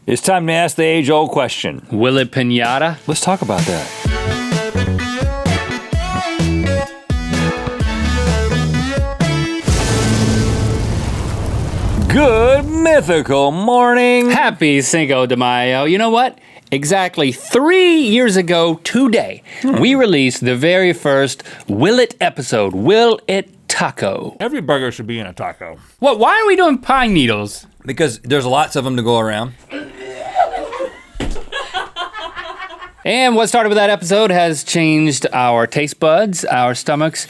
It's time to ask the age-old question. Will it piñata? Let's talk about that. Good mythical morning. Happy Cinco de Mayo. You know what? Exactly 3 years ago today, we released the very first Will It episode, Will It Taco. Every burger should be in a taco. What? Why are we doing pine needles? Because there's lots of them to go around. And what started with that episode has changed our taste buds, our stomachs,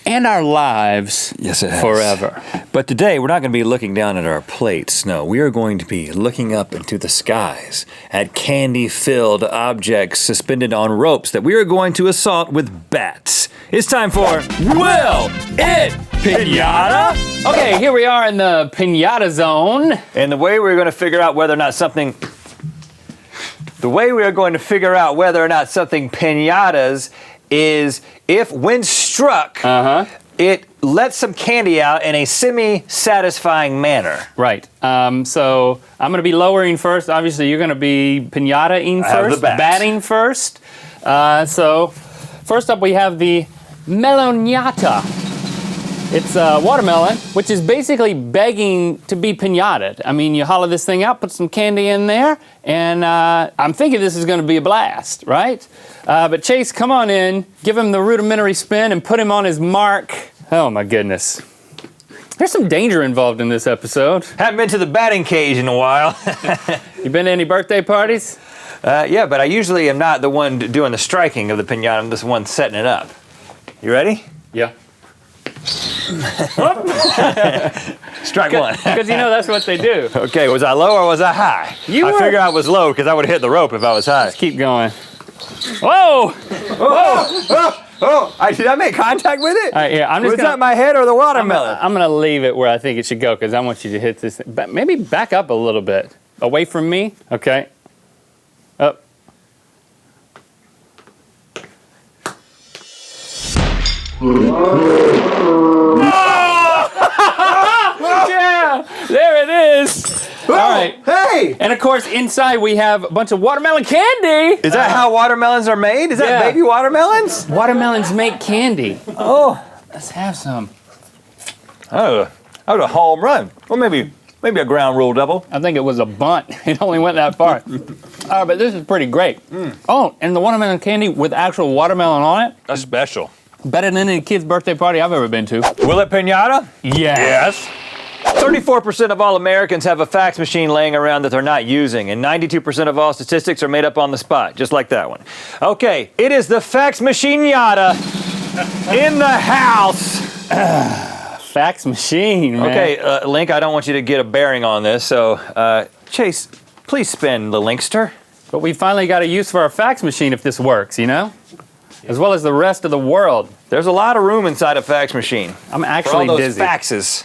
and our lives Yes, it has. forever. But today, we're not going to be looking down at our plates. No, we are going to be looking up into the skies at candy-filled objects suspended on ropes that we are going to assault with bats. It's time for Will It Piñata? Okay, here we are in the piñata zone. And the way we're going to figure out whether or not something... piñatas is if when struck, it lets some candy out in a semi-satisfying manner. Right. So I'm going to be lowering first. Obviously, you're going to be piñata-ing first, batting first. So first up, we have the meloniata. It's watermelon, which is basically begging to be piñated. I mean, you hollow this thing out, put some candy in there, and I'm thinking this is going to be a blast, right? But Chase, come on in, give him the rudimentary spin, and put him on his mark. Oh my goodness. There's some danger involved in this episode. Haven't been to the batting cage in a while. You been to any birthday parties? Yeah, but I usually am not the one doing the striking of the piñata. I'm just the one setting it up. You ready? Yeah. Strike one. Because you know that's what they do. Okay, was I low or was I high? I figured I was low because I would have hit the rope if I was high. Just keep going. Whoa! Oh, did I make contact with it? All right, yeah, I'm just Was that my head or the watermelon? I'm gonna leave it where I think it should go because I want you to hit this. Maybe back up a little bit, away from me. Okay. Up. Yeah, there it is. All right. Hey! And of course, inside we have a bunch of watermelon candy. Is that how watermelons are made? Is that baby watermelons? Watermelons make candy. Oh. Let's have some. Oh, that was a home run. Or maybe a ground rule double. I think it was a bunt. It only went that far. But this is pretty great. Oh, and the watermelon candy with actual watermelon on it. That's special. Better than any kid's birthday party I've ever been to. Will it piñata? Yes. 34% of all Americans have a fax machine laying around that they're not using, and 92% of all statistics are made up on the spot, just like that one. Okay, it is the fax machine-yata in the house. Fax machine, man. Okay, Link, I don't want you to get a bearing on this, so Chase, please spin the Linkster. But we finally got a use for our fax machine if this works, you know? As well as the rest of the world. There's a lot of room inside a fax machine. I'm actually for all those dizzy. faxes.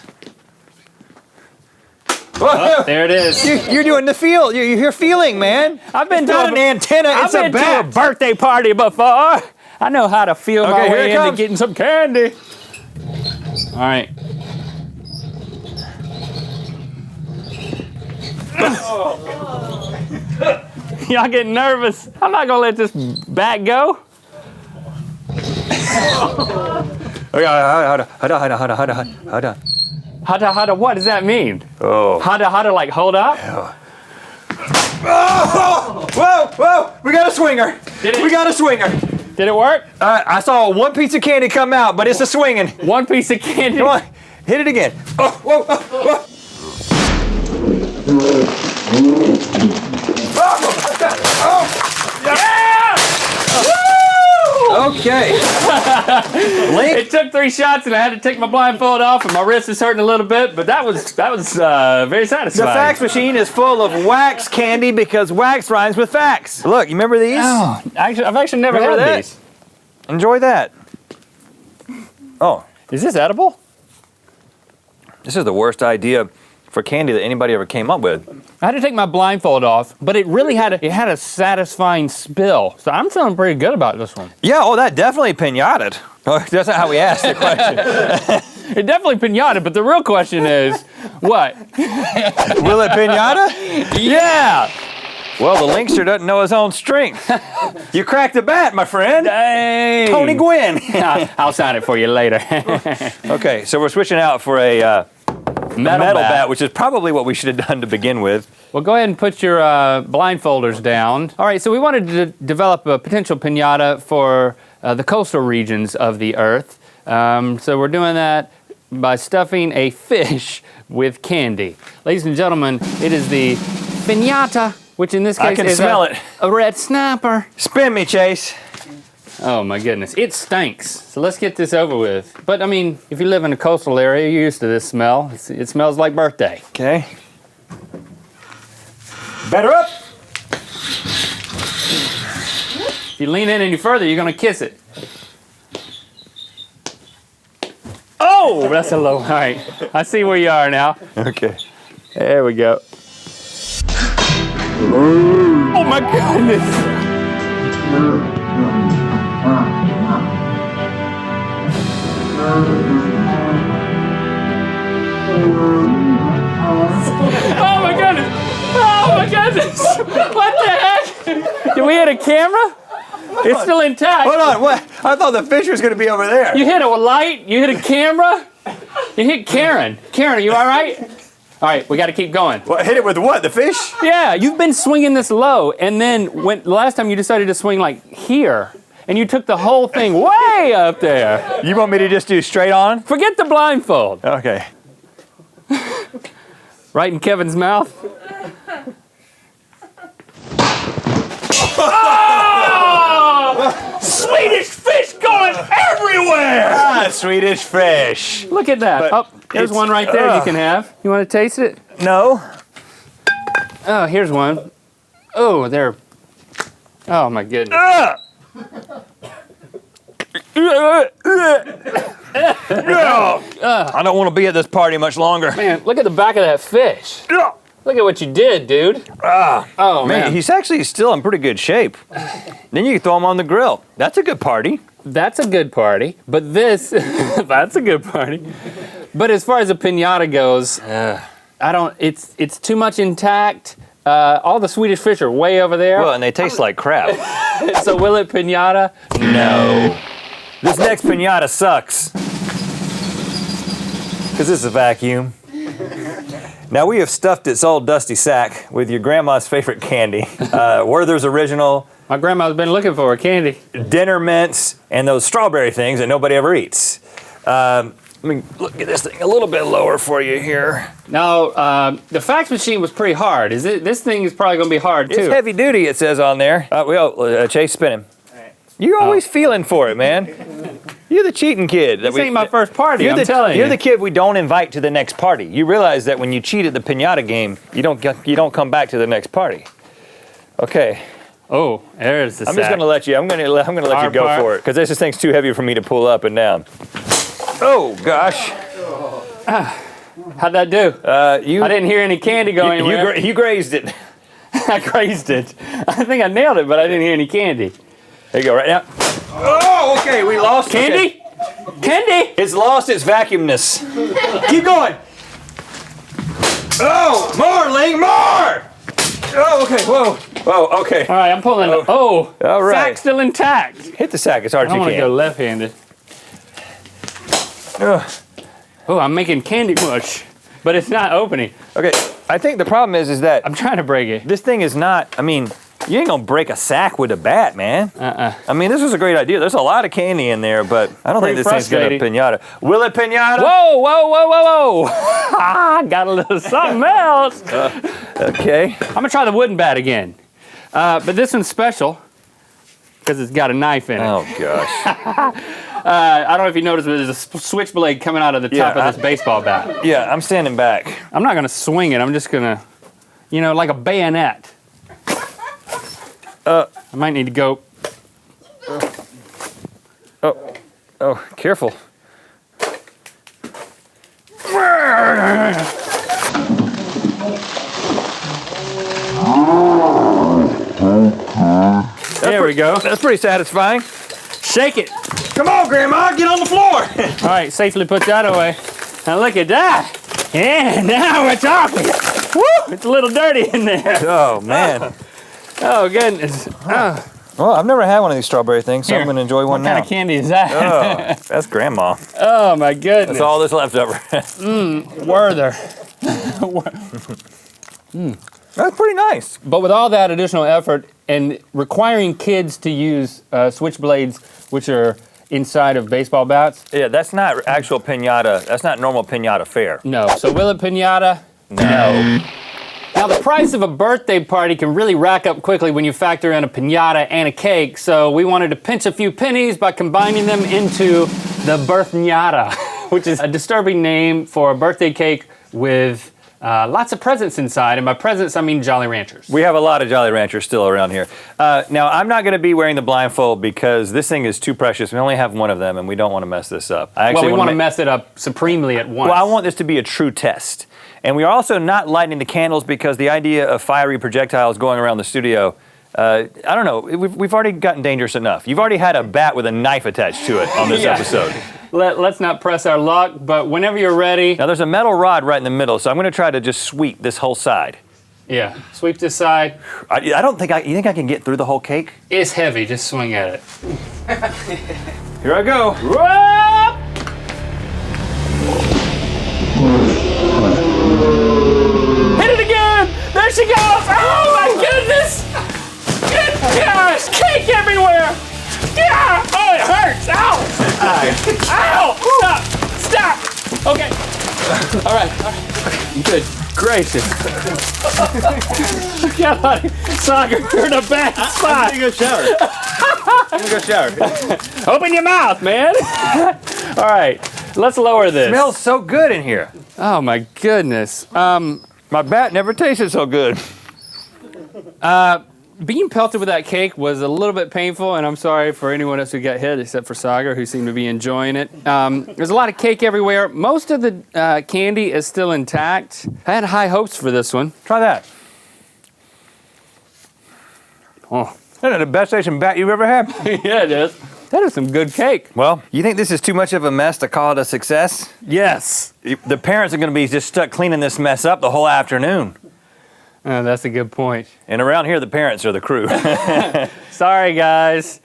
Oh, there it is. You're doing the feel. You're feeling, man. I've been It's not an antenna. It's a I've been bat. to a birthday party before. I know how to feel my here way it into comes. getting some candy. All right. Y'all getting nervous. I'm not gonna let this bat go. Hold on. Hada, what does that mean? Oh. Hada, like hold up? Whoa! We got a swinger. We got a swinger. Did it work? I saw one piece of candy come out, but it's a swinging. One piece of candy. Come on, hit it again. Whoa! Yeah! Okay. Link. It took 3 shots and I had to take my blindfold off and my wrist is hurting a little bit, but that was very satisfying. The fax machine is full of wax candy because wax rhymes with fax. Look, you remember these? Oh, I've actually never Remember had that? these. Enjoy that. Oh, Is this edible? this is the worst idea for candy that anybody ever came up with. I had to take my blindfold off, but it really had a satisfying spill. So I'm feeling pretty good about this one. Yeah, that definitely piñated. Oh, that's not how we asked the question. It definitely piñata, but the real question is, what? Will it piñata? Yeah! Well, the Linkster doesn't know his own strength. You cracked the bat, my friend. Dang. Tony Gwynn. I'll sign it for you later. Okay, so we're switching out for a metal bat, which is probably what we should have done to begin with. Well, go ahead and put your blindfolders down. All right, so we wanted to develop a potential piñata for the coastal regions of the Earth. So we're doing that by stuffing a fish with candy. Ladies and gentlemen, it is the piñata, which in this case is a red snapper. Spin me, Chase. Oh my goodness, it stinks. So let's get this over with. But I mean, if you live in a coastal area, you're used to this smell. It smells like birthday. Okay. Better up. If you lean in any further, you're gonna kiss it. Oh, that's a low. All right, I see where you are now. Okay. There we go. Oh my goodness. Oh my goodness! Oh my goodness! What the heck? Did we hit a camera? It's still intact. Hold on, what? I thought the fish was going to be over there. You hit a light, you hit a camera, you hit Karen. Karen, are you all right? All right, we got to keep going. What, hit it with what, the fish? Yeah, you've been swinging this low, and then the last time you decided to swing like here, and you took the whole thing way up there. You want me to just do straight on? Forget the blindfold. Okay. Right in Kevin's mouth. Oh! Swedish fish going everywhere! Ah, Swedish fish. Look at that. But there's one right there you can have. You want to taste it? No. Oh, here's one. Oh, there. Oh, my goodness. I don't want to be at this party much longer. Man, look at the back of that fish. Look at what you did, dude. Oh, man. He's actually still in pretty good shape. Then you can throw him on the grill. That's a good party. That's a good party. But this, that's a good party. But as far as a piñata goes, it's too much intact. All the Swedish fish are way over there. Well, and they taste like crap. So will it piñata? No. This next piñata sucks. Because this is a vacuum. Now we have stuffed its old dusty sack with your grandma's favorite candy. Werther's Original. My grandma's been looking for a candy. Dinner mints and those strawberry things that nobody ever eats. Let me look at this thing a little bit lower for you here. Now, the fax machine was pretty hard. This thing is probably going to be hard, too. It's heavy duty, it says on there. Chase, spin him. Right. You're always feeling for it, man. You're the cheating kid. This ain't my first party, I'm telling you. You're the kid we don't invite to the next party. You realize that when you cheat at the piñata game, you don't come back to the next party. Okay. Oh, there's the sack. I'm just gonna let you. I'm gonna let you go for it because this thing's too heavy for me to pull up and down. Oh gosh. How'd that do? I didn't hear any candy go anywhere. You grazed it. I grazed it. I think I nailed it, but I didn't hear any candy. There you go, right now. Oh, okay, we lost candy. Okay. Candy. It's lost its vacuumness. Keep going. Oh, more, Link, more. Oh, okay. Whoa, okay. All right, I'm pulling. All right. Sack's still intact. Hit the sack as hard as you can. I want to go left-handed. Oh, I'm making candy mush, but it's not opening. Okay, I think the problem is that I'm trying to break it. This thing is not. I mean, you ain't gonna break a sack with a bat, man. I mean, this was a great idea. There's a lot of candy in there, but I don't think this thing's gonna piñata. Will it piñata? Whoa! Got a little something else. Okay. I'm gonna try the wooden bat again, but this one's special because it's got a knife in it. Oh gosh. I don't know if you noticed, but there's a switchblade coming out of the top of this baseball bat. Yeah, I'm standing back. I'm not gonna swing it. I'm just gonna, like a bayonet. I might need to go. Oh, careful. There we go. That's pretty satisfying. Shake it. Come on, Grandma, get on the floor. All right, safely put that away. Now look at that. Yeah, now we're talking. Woo! It's a little dirty in there. Oh, man. Oh, goodness. Oh. Well, I've never had one of these strawberry things, so Here, I'm going to enjoy one now. What kind of candy is that? Oh, that's Grandma. Oh, my goodness. That's all that's left over. Werther. That's pretty nice. But with all that additional effort and requiring kids to use switchblades, which are inside of baseball bats. Yeah, that's not actual piñata. That's not normal piñata fare. No. So will it piñata? No. Now, the price of a birthday party can really rack up quickly when you factor in a piñata and a cake, so we wanted to pinch a few pennies by combining them into the birthñata, which is a disturbing name for a birthday cake with lots of presents inside, and by presents, I mean Jolly Ranchers. We have a lot of Jolly Ranchers still around here. Now, I'm not going to be wearing the blindfold because this thing is too precious. We only have one of them, and we don't want to mess this up. Well, we want to mess it up supremely at once. Well, I want this to be a true test. And we are also not lighting the candles because the idea of fiery projectiles going around the studio, I don't know, we've already gotten dangerous enough. You've already had a bat with a knife attached to it on this episode. Let's not press our luck, but whenever you're ready. Now there's a metal rod right in the middle, so I'm going to try to just sweep this whole side. Yeah, sweep this side. I don't think you think I can get through the whole cake? It's heavy, just swing at it. Here I go. Whoop! Hit it again! There she goes! Oh my goodness! Good gosh! Cake everywhere! Yeah! Oh, it hurts! Ow! Ow! Stop! Stop! Okay. All right. Good gracious. God, Saagar, you're in a bad spot. I'm gonna go shower. Open your mouth, man. All right, let's lower this. It smells so good in here. Oh my goodness. My bat never tasted so good. Being pelted with that cake was a little bit painful, and I'm sorry for anyone else who got hit, except for Saagar, who seemed to be enjoying it. There's a lot of cake everywhere. Most of the candy is still intact. I had high hopes for this one. Try that. Oh, That's the best tasting bat you've ever had. yeah, it is. That is some good cake. Well, you think this is too much of a mess to call it a success? Yes. The parents are going to be just stuck cleaning this mess up the whole afternoon. That's a good point. And around here, the parents are the crew. Sorry, guys.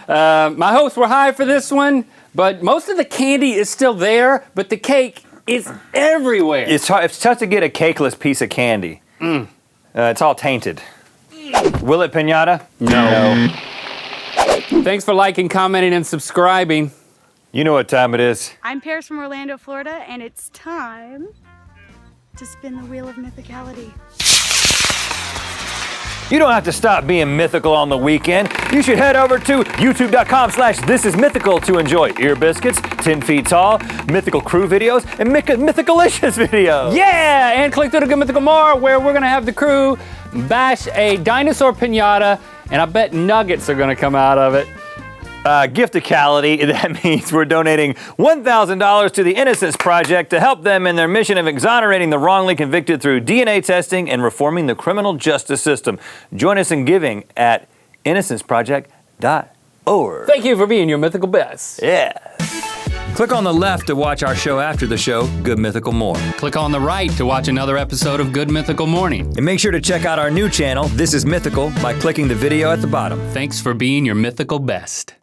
My hopes were high for this one, but most of the candy is still there, but the cake is everywhere. It's tough to get a cakeless piece of candy. It's all tainted. Will it piñata? No. Thanks for liking, commenting, and subscribing. You know what time it is. I'm Paris from Orlando, Florida, and it's time to spin the wheel of mythicality. You don't have to stop being mythical on the weekend. You should head over to youtube.com/thisismythical to enjoy ear biscuits, 10 feet tall, mythical crew videos, and mythicalicious videos. Yeah, and click through to Good Mythical More, where we're gonna have the crew bash a dinosaur piñata, and I bet nuggets are gonna come out of it. Gifticality, that means we're donating $1,000 to the Innocence Project to help them in their mission of exonerating the wrongly convicted through DNA testing and reforming the criminal justice system. Join us in giving at innocenceproject.org. Thank you for being your mythical best. Yeah. Click on the left to watch our show after the show, Good Mythical More. Click on the right to watch another episode of Good Mythical Morning. And make sure to check out our new channel, This Is Mythical, by clicking the video at the bottom. Thanks for being your mythical best.